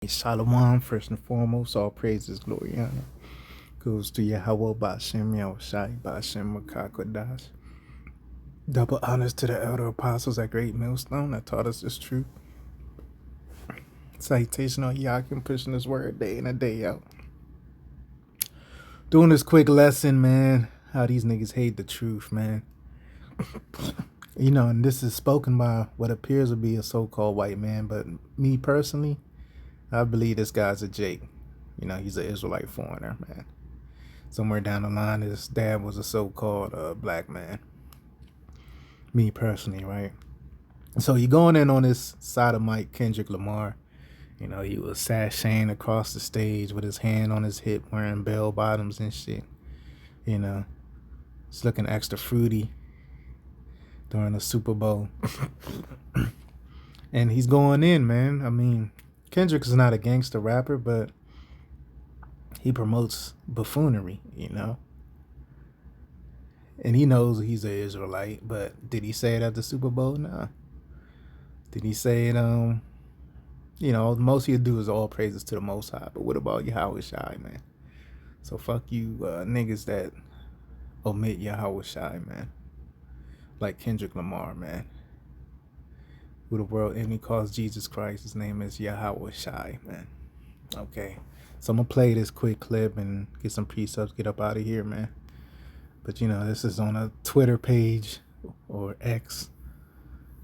Shalom, first and foremost, all praises, glory, and honor goes to Yahweh Bashem Yahushai Bashem Makakodash. Double honors to the elder apostles at Great Millstone that taught us this truth. Citation on Yakin pushing his word day in and day out. Doing this quick lesson, man. How these niggas hate the truth, man. And this is spoken by what appears to be a so-called white man, but me personally, I believe this guy's a Jake. He's an Israelite foreigner, man. Somewhere down the line, his dad was a so-called black man. Me personally, right? So you going in on this side of Mike Kendrick Lamar. He was sashaying across the stage with his hand on his hip, wearing bell bottoms and shit. It's looking extra fruity during the Super Bowl. And he's going in, man. I mean, Kendrick is not a gangster rapper, but he promotes buffoonery, And he knows he's an Israelite, but did he say it at the Super Bowl? Nah. Did he say it, most he'll do is all praises to the Most High, but what about Yahweh Shai, man? So fuck you niggas that omit Yahweh Shai, man. Like Kendrick Lamar, man. Who the world enemy calls Jesus Christ, his name is Yahweh Shai, man. Okay. So I'm going to play this quick clip and get some precepts, get up out of here, man. But, this is on a Twitter page or X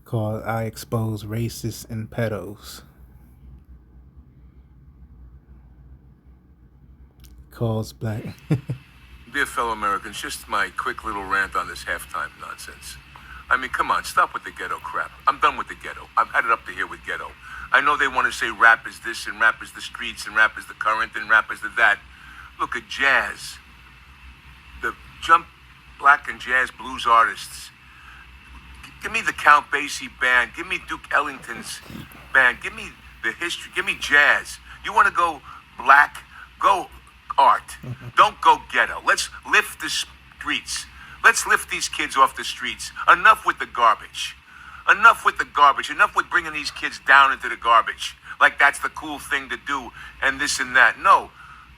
called I Expose Racists and Pedos. Calls black. Dear fellow Americans, just my quick little rant on this halftime nonsense. I mean, come on, stop with the ghetto crap. I'm done with the ghetto. I've had it up to here with ghetto. I know they want to say rap is this and rap is the streets and rap is the current and rap is the that. Look at jazz. The jump black and jazz blues artists. Give me the Count Basie band. Give me Duke Ellington's band. Give me the history. Give me jazz. You want to go black? Go art. Don't go ghetto. Let's lift the streets. Let's lift these kids off the streets. Enough with the garbage. Enough with the garbage. Enough with bringing these kids down into the garbage. Like that's the cool thing to do and this and that. No.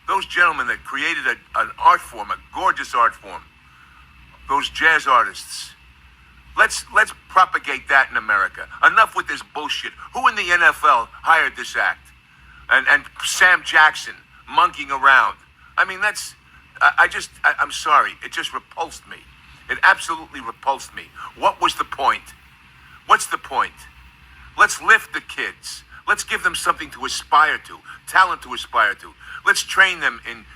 Those gentlemen that created an art form, a gorgeous art form, those jazz artists, let's propagate that in America. Enough with this bullshit. Who in the NFL hired this act? And Sam Jackson monkeying around. I mean, I'm sorry. It just repulsed me. It absolutely repulsed me. What was the point? What's the point? Let's lift the kids. Let's give them something to aspire to, talent to aspire to. Let's train them in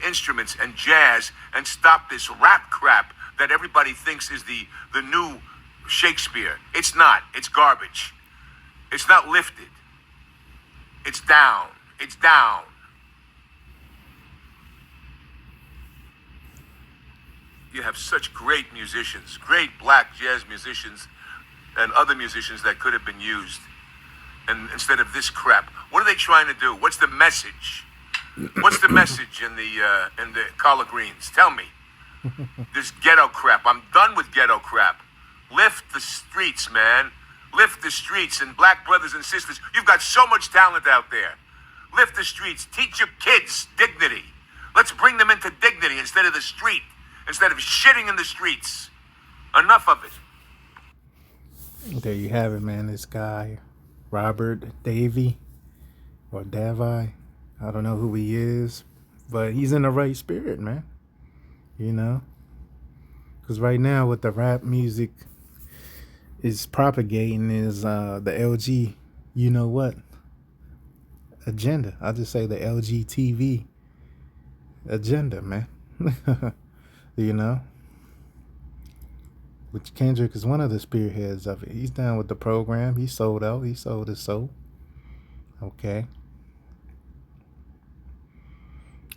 instruments and jazz and stop this rap crap that everybody thinks is the new Shakespeare. It's not. It's garbage. It's not lifted. It's down. It's down. You have such great musicians, great black jazz musicians, and other musicians that could have been used. And instead of this crap, what are they trying to do? What's the message? What's the message in the collard greens? Tell me. This ghetto crap. I'm done with ghetto crap. Lift the streets, man. Lift the streets, and black brothers and sisters, you've got so much talent out there. Lift the streets. Teach your kids dignity. Let's bring them into dignity instead of the street. Instead of shitting in the streets. Enough of it. There you have it, man. This guy, Robert Davey, or Davi, I don't know who he is, but he's in the right spirit, man. Because right now what the rap music is propagating is the LG, agenda. I'll just say the LGTV agenda, man. Which Kendrick is one of the spearheads of it. He's down with the program. He sold out. He sold his soul. Okay.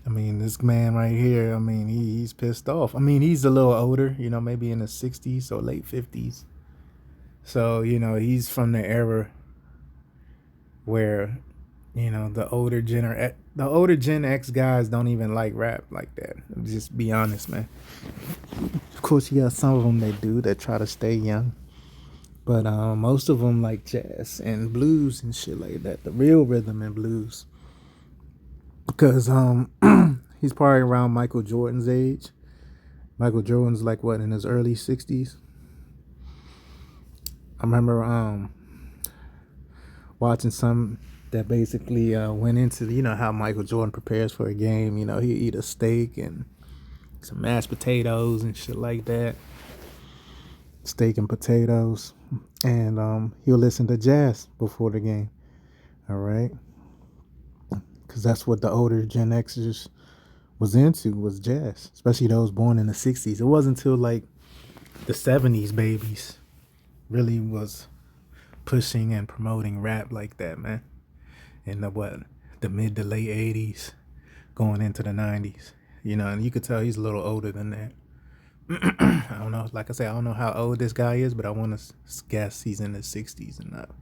I mean, this man right here, I mean, he's pissed off. I mean, he's a little older, maybe in the 60s or late 50s. So, he's from the era where, the older Gen X guys don't even like rap like that. Just be honest, man. Of course, you got some of them that try to stay young. But most of them like jazz and blues and shit like that. The real rhythm and blues. because he's probably around Michael Jordan's age. Michael Jordan's like what, in his early 60s. I remember watching some that basically went into, how Michael Jordan prepares for a game. He eat a steak and some mashed potatoes and shit like that. Steak and potatoes, and he'll listen to jazz before the game. All right, because that's what the older Gen Xers was into, was jazz, especially those born in the 60s. It wasn't until like the 70s babies really was pushing and promoting rap like that, man. In the mid to late 80s, going into the 90s. And you could tell he's a little older than that. I don't know. Like I said, I don't know how old this guy is, but I want to guess he's in the 60s and up.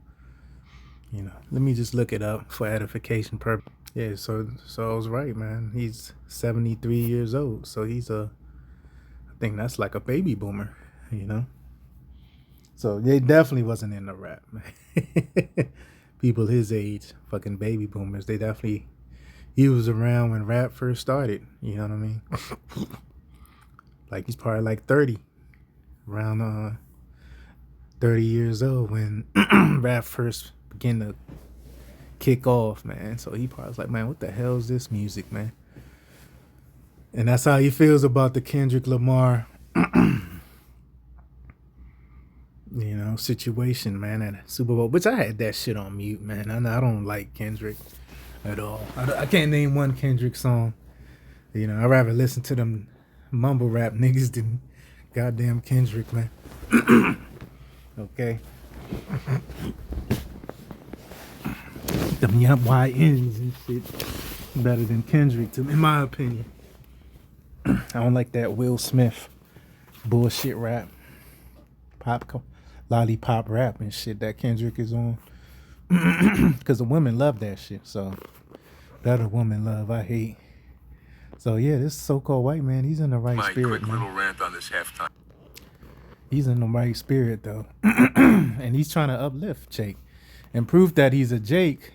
Let me just look it up for edification purpose. Yeah, so I was right, man. He's 73 years old. So I think that's like a baby boomer. So they definitely wasn't in the rap, man. People his age, fucking baby boomers, he was around when rap first started. You know what I mean? Like he's probably like 30, around 30 years old when rap first began to kick off, man. So he probably was like, man, what the hell is this music, man? And that's how he feels about the Kendrick Lamar, situation, man, at Super Bowl. Which I had that shit on mute, man. I don't like Kendrick at all. I can't name one Kendrick song. I'd rather listen to them mumble rap niggas than goddamn Kendrick, man. Okay. Them YNs and shit better than Kendrick, in my opinion. I don't like that Will Smith bullshit rap, lollipop rap and shit that Kendrick is on. Because the women love that shit. So that a woman love, I hate. So yeah, this so-called white man, he's in the right spirit, quick man. little rant on this halftime. He's in the right spirit though, and he's trying to uplift Jake, and proof that he's a Jake.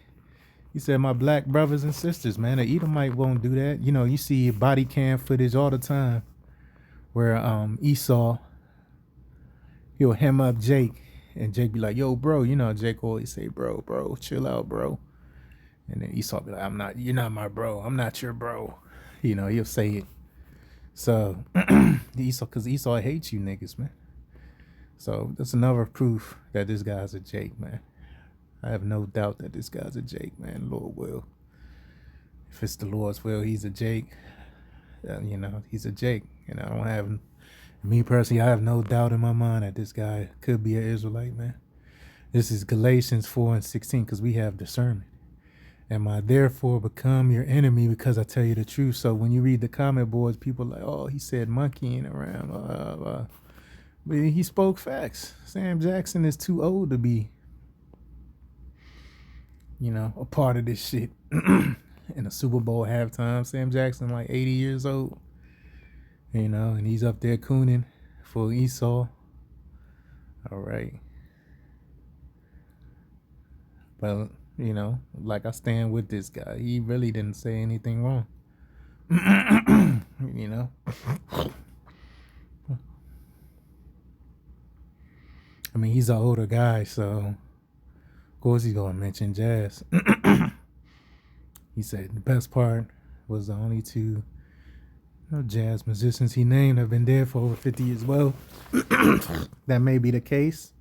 He said, "My black brothers and sisters, man, an Edomite won't do that." You see body cam footage all the time where Esau, he'll hem up Jake, and Jake be like, "Yo, bro," Jake always say, "Bro, chill out, bro." And then Esau be like, "You're not my bro. I'm not your bro." He'll say it. So because Esau hates you niggas, man. So that's another proof that this guy's a Jake, man. I have no doubt that this guy's a Jake, man. Lord will. If it's the Lord's will, he's a Jake. He's a Jake. I don't have, me personally, I have no doubt in my mind that this guy could be an Israelite, man. This is Galatians 4:16, because we have discernment. Am I therefore become your enemy because I tell you the truth? So when you read the comment boards, people are like, oh, he said monkeying around. But he spoke facts. Sam Jackson is too old to be, a part of this shit. In a Super Bowl halftime, Sam Jackson like 80 years old. And he's up there cooning for Esau. All right. But, like I stand with this guy. He really didn't say anything wrong. I mean, he's an older guy, so of course he's going to mention jazz. He said the best part was the only two jazz musicians he named have been dead for over 50 years. Well, that may be the case,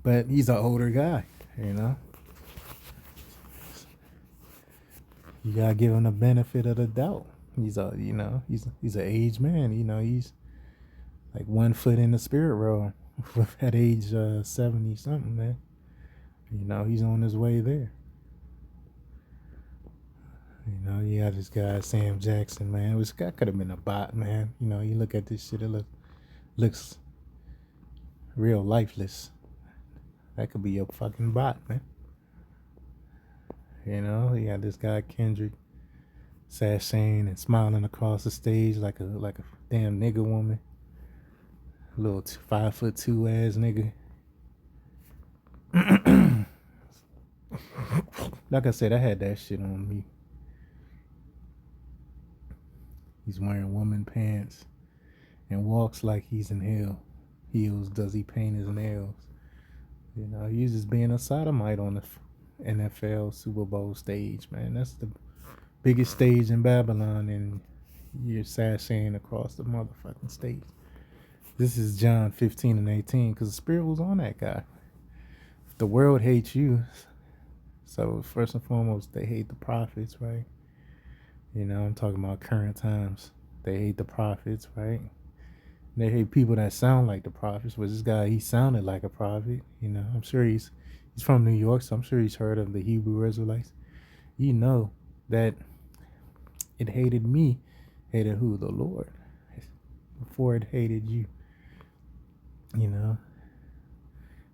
but he's an older guy, You gotta give him the benefit of the doubt. He's he's an aged man. He's like 1 foot in the spirit realm at age 70 something, man. He's on his way there. You got this guy Sam Jackson, man. This guy could have been a bot, man. You look at this shit, it looks real lifeless. That could be a fucking bot, man. You got this guy Kendrick sashaying and smiling across the stage like a damn nigga woman. A little 5'2" ass nigga. Like I said, I had that shit on me. He's wearing woman pants and walks like he's in hell. Heels does he paint his nails? You know, he's just being a sodomite on the NFL Super Bowl stage, man. That's the biggest stage in Babylon, and you're sashaying across the motherfucking stage. This is John 15 and 18, because the Spirit was on that guy. If the world hates you, so first and foremost, they hate the prophets, right? You know, I'm talking about current times. They hate the prophets, right? They hate people that sound like the prophets. But this guy, he sounded like a prophet. You know, I'm sure he's from New York, so I'm sure he's heard of the Hebrew Israelites. You know that it hated me. Hated who? The Lord. Before it hated you. You know,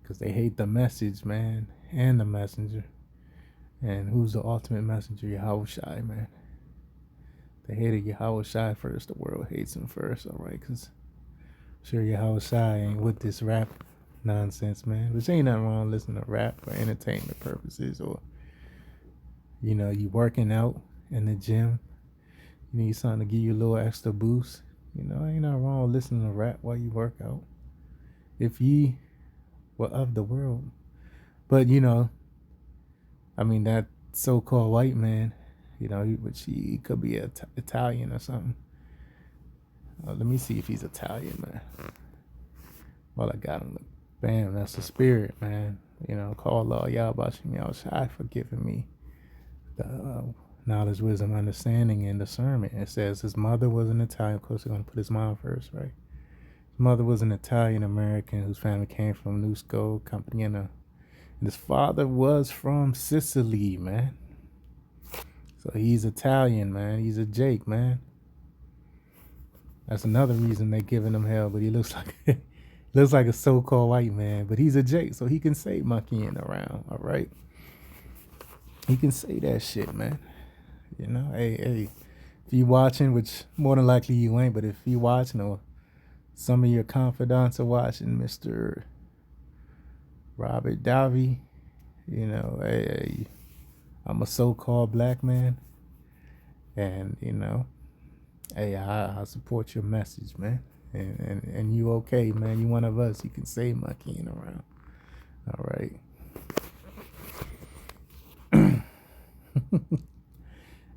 because they hate the message, man, and the messenger. And who's the ultimate messenger? Yahushua, man. They hated Yahushua first. The world hates him first, all right? Because sure, Yahushua ain't with this rap nonsense, man. Which ain't nothing wrong listening to rap for entertainment purposes, or, you know, you working out in the gym. You need something to give you a little extra boost. You know, ain't nothing wrong listening to rap while you work out. If ye were of the world. But, you know, I mean, that so-called white man, you know, which he could be Italian or something. Let me see if he's Italian, man. Well, I got him. Bam, that's the Spirit, man. You know, call Allah Yahbashim Yahushai for giving me the knowledge, wisdom, understanding, and discernment. It says his mother was an Italian. Of course, we're going to put his mom first, right? His mother was an Italian American whose family came from Nusco, Campania. And his father was from Sicily, man. So he's Italian, man. He's a Jake, man. That's another reason they're giving him hell, but he looks like a so-called white man, but he's a Jake, so he can say monkeying around, all right? He can say that shit, man. You know, hey, if you watching, which more than likely you ain't, but if you watching or some of your confidants are watching, Mr. Robert Davi, you know, hey, I'm a so-called black man, and, you know, hey, I support your message, man. And you okay, man. You one of us. You can say monkeying around. All right.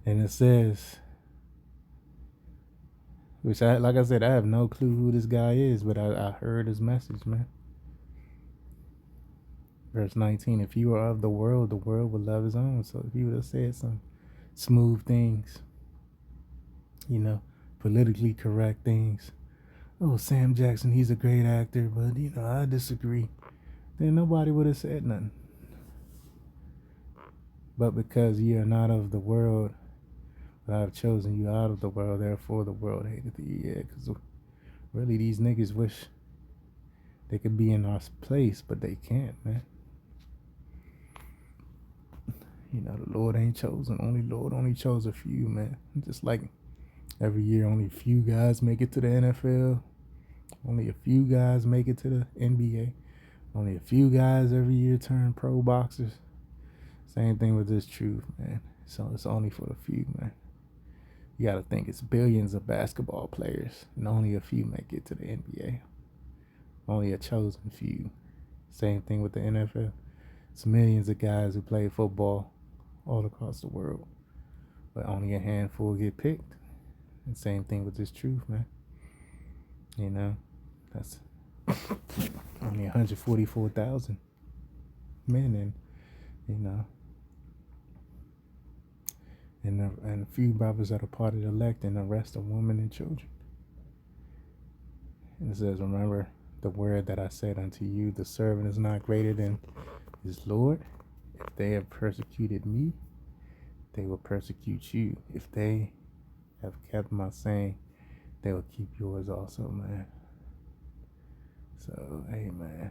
And it says, which like I said, I have no clue who this guy is, but I heard his message, man. Verse 19, if you are of the world will love his own. So if you would have said some smooth things, you know, politically correct things. Oh, Sam Jackson, he's a great actor, but, you know, I disagree. Then nobody would have said nothing. But because ye are not of the world, but I have chosen you out of the world, therefore the world hated you. Yeah, because really these niggas wish they could be in our place, but they can't, man. You know, the Lord ain't chosen. Lord only chose a few, man. Just like every year, only a few guys make it to the NFL. Only a few guys make it to the NBA. Only a few guys every year turn pro boxers. Same thing with this truth, man. So it's only for the few, man. You got to think it's billions of basketball players, and only a few make it to the NBA. Only a chosen few. Same thing with the NFL. It's millions of guys who play football all across the world, but only a handful get picked. And same thing with this truth, man. You know, that's only 144,000 men, and, you know, and a few brothers that are part of the elect, and the rest are women and children. And it says, remember the word that I said unto you, the servant is not greater than his Lord. If they have persecuted me, they will persecute you. If they have kept my saying, they will keep yours also, man. So, hey, man.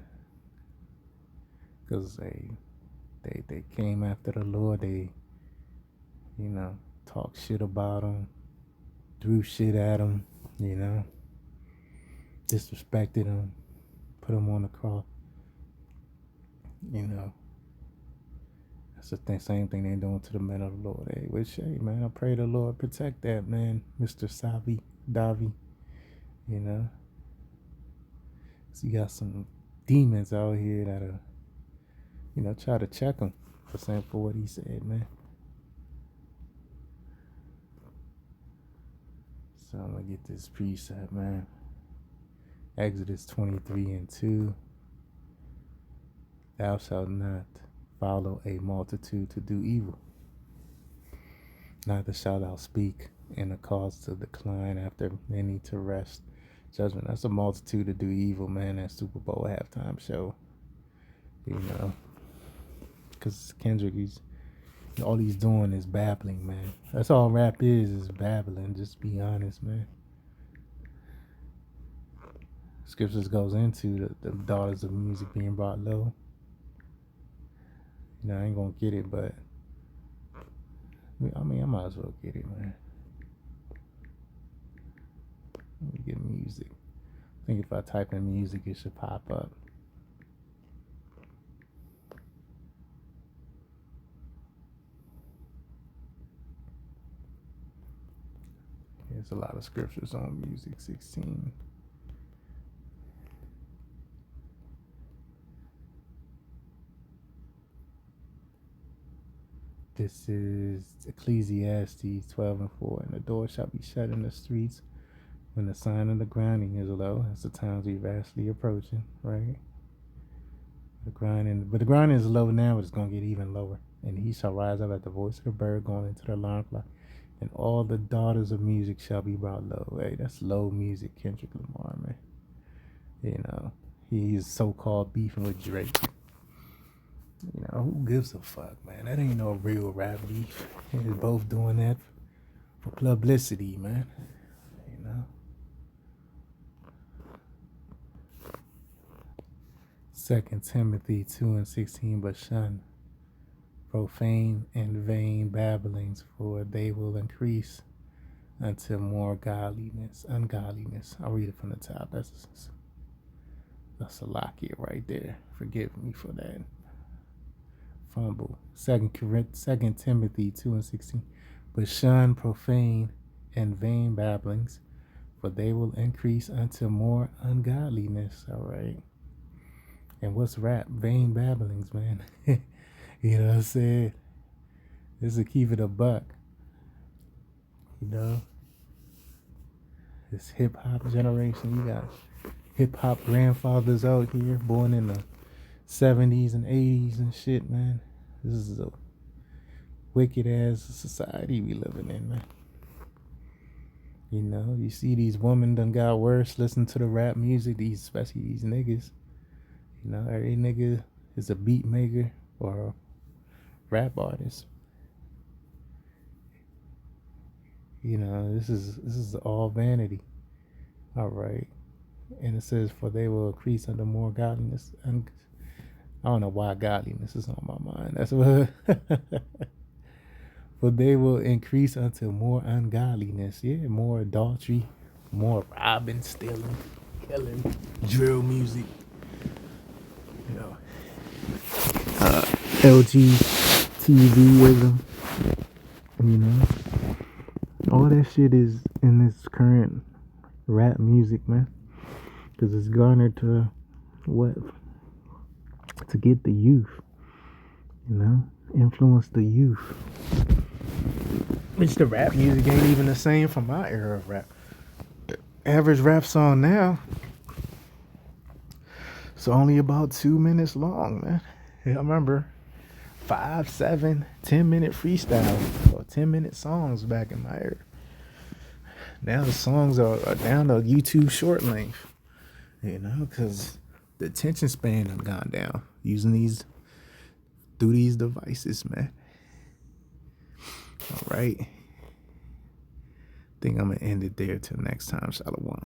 Because they came after the Lord. They, you know, talk shit about him, threw shit at him, you know, disrespected him, put him on the cross, you know. That's the same thing they doing to the men of the Lord. Hey, which, hey, man, I pray the Lord protect that man, Mr. Savi, Davi, you know. So you got some demons out here that'll, try to check him for what he said, man. So I'm going to get this precept, man. Exodus 23:2. Thou shalt not follow a multitude to do evil, neither shalt thou speak in a cause to decline after many to rest judgment. That's a multitude to do evil, man. That Super Bowl halftime show, because Kendrick, all he's doing is babbling, man. That's all rap is babbling. Just be honest, man. Scriptures goes into the daughters of music being brought low. I ain't gonna get it, but I might as well get it, man. Let me get music. I think if I type in music, it should pop up. There's a lot of scriptures on music. 16. This is Ecclesiastes 12:4. And the door shall be shut in the streets when the sign of the grinding is low. That's the times we vastly approaching, right? But the grinding is low now, but it's going to get even lower. And he shall rise up at the voice of the bird going into the alarm clock. And all the daughters of music shall be brought low. Hey, that's low music, Kendrick Lamar, man. He's so-called beefing with Drake. Who gives a fuck, man? That ain't no real rap beef. They're both doing that for publicity, man. 2 Timothy 2:16, but shun profane and vain babblings, for they will increase until more ungodliness. I'll read it from the top. That's a lock here right there. Forgive me for that fumble. 2 Timothy 2:16, but shun profane and vain babblings, for they will increase unto more ungodliness. All right. And what's rap? Vain babblings, man. You know what I'm saying? This is keep it a buck. This hip hop generation, you got hip hop grandfathers out here born in the 70s and 80s and shit, man. This is a wicked ass society we living in, man. You see these women done got worse listening to the rap music, especially these niggas. Every nigga is a beat maker or a rap artist. This is all vanity. All right. And it says, for they will increase unto more godliness. And I don't know why godliness is on my mind. That's what. For they will increase unto more ungodliness. Yeah, more adultery, more robbing, stealing, killing, drill music. LGTVism. All that shit is in this current rap music, man. Because it's garnered to get the youth, influence the youth. Which the rap music ain't even the same from my era of rap. Average rap song now, it's only about 2 minutes long, man. I remember 5, 7, 10-minute freestyles or 10-minute songs back in my era. Now the songs are down to YouTube short length, because the attention span has gone down using through these devices, man. All right. I think I'm going to end it there till next time. Shalom.